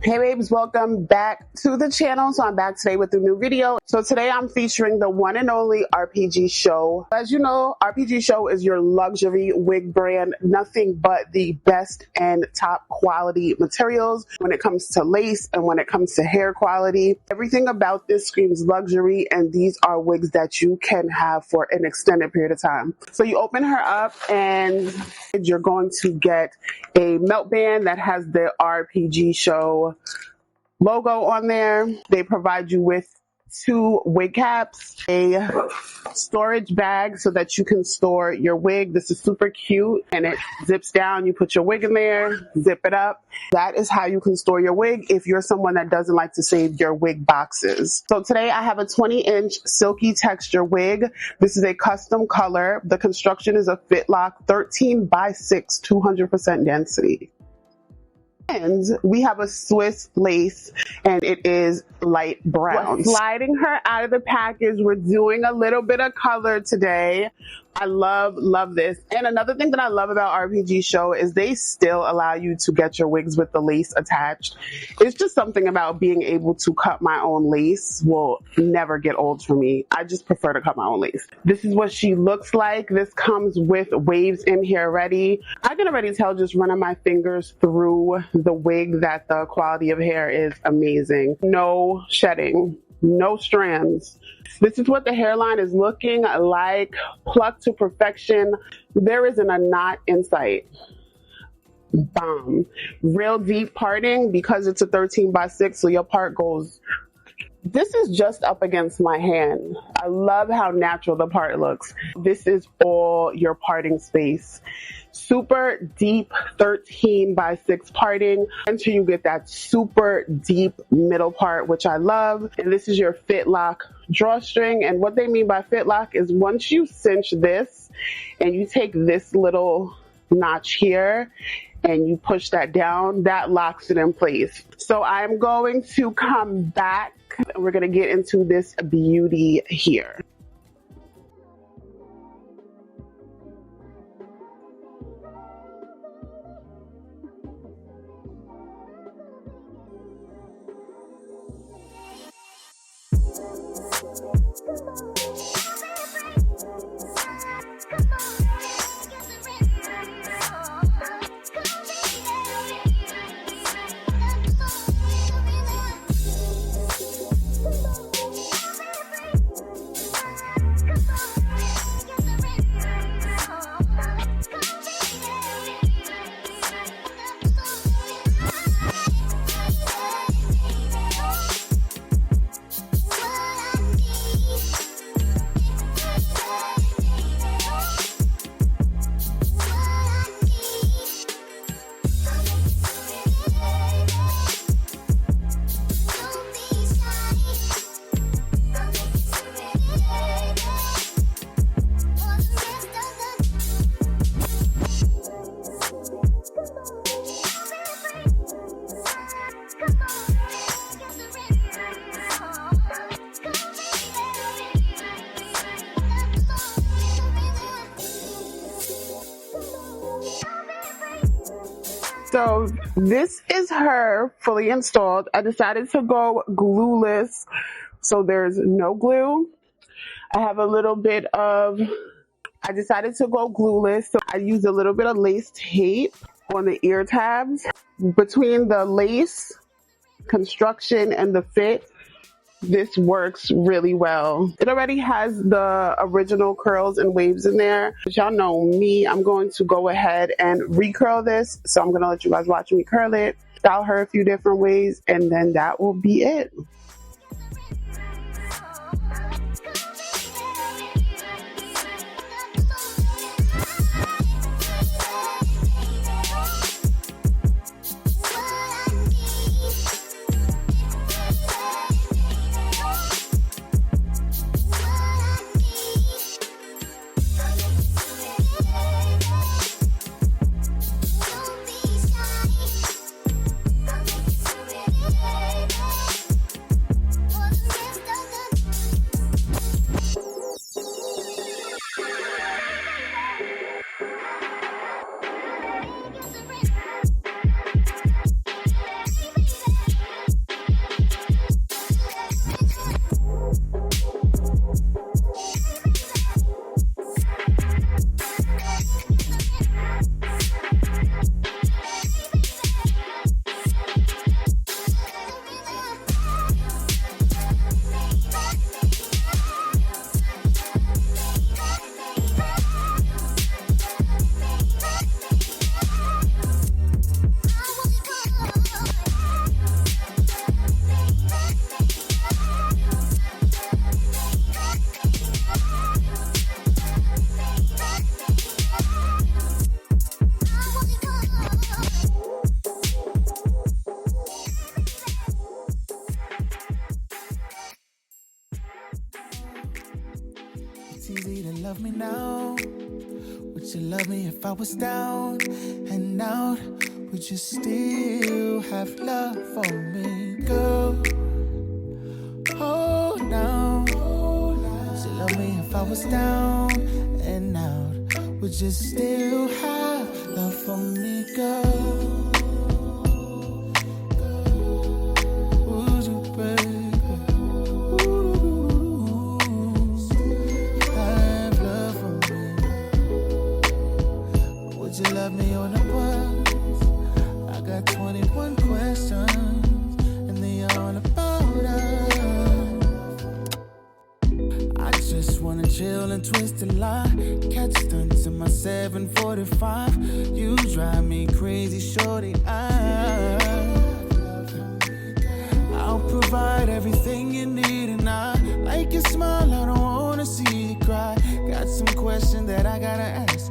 Hey babes, welcome back to the channel. So I'm back today with a new video. So today I'm featuring the one and only RPGSHOW. As you know, RPGSHOW is your luxury wig brand, nothing but the best and top quality materials when it comes to lace and when it comes to hair quality. Everything about this screams luxury, and these are wigs that you can have for an extended period of time. So you open her up and you're going to get a melt band that has the RPGSHOW logo on there. They provide you with 2 wig caps, a storage bag so that you can store your wig. This is super cute and it zips down. You put your wig in there, zip it up. That is how you can store your wig if you're someone that doesn't like to save your wig boxes. So today I have a 20-inch silky texture wig. This is a custom color. The construction is a fit lock 13 by 6, 200% density. And we have a Swiss lace, and it is light brown. We're sliding her out of the package. We're doing a little bit of color today. I love this. And another thing that I love about RPGSHOW is they still allow you to get your wigs with the lace attached. It's just something about being able to cut my own lace will never get old for me. I just prefer to cut my own lace. This is what she looks like. This comes with waves in here already. I can already tell just running my fingers through the wig that the quality of hair is amazing. No shedding, no strands. This is what the hairline is looking like, plucked to perfection. There isn't a knot in sight. Bomb. Real deep parting because it's a 13 by 6, so your part goes. This is just up against my hand. I love how natural the part looks. This is all your parting space. Super deep 13 by 6 parting until you get that super deep middle part, which I love. And this is your fit lock drawstring. And what they mean by fit lock is once you cinch this and you take this little notch here and you push that down, that locks it in place. So I'm going to come back and we're going to get into this beauty here. So this is her fully installed. I decided to go glueless, so there's no glue. I decided to go glueless, so I used a little bit of lace tape on the ear tabs. Between the lace construction and the fit, this works really well. It already has the original curls and waves in there. But y'all know me, I'm going to go ahead and recurl this. So I'm going to let you guys watch me curl it, style her a few different ways, and then that will be it. love me now? Would you love me if I was down and out? Would you still have love for me, girl? Oh, now. Would you love me if I was down and out? Would you still have love for me, girl? Would you, baby? Have love for me? Would you love me on the bus? I got 21 questions, and they all about us. I just wanna chill and twist the line, catch stunts in my 745. You drive me crazy, shorty. I'll provide everything you need, and I like your smile. I don't wanna see you cry. Got some questions that I gotta ask.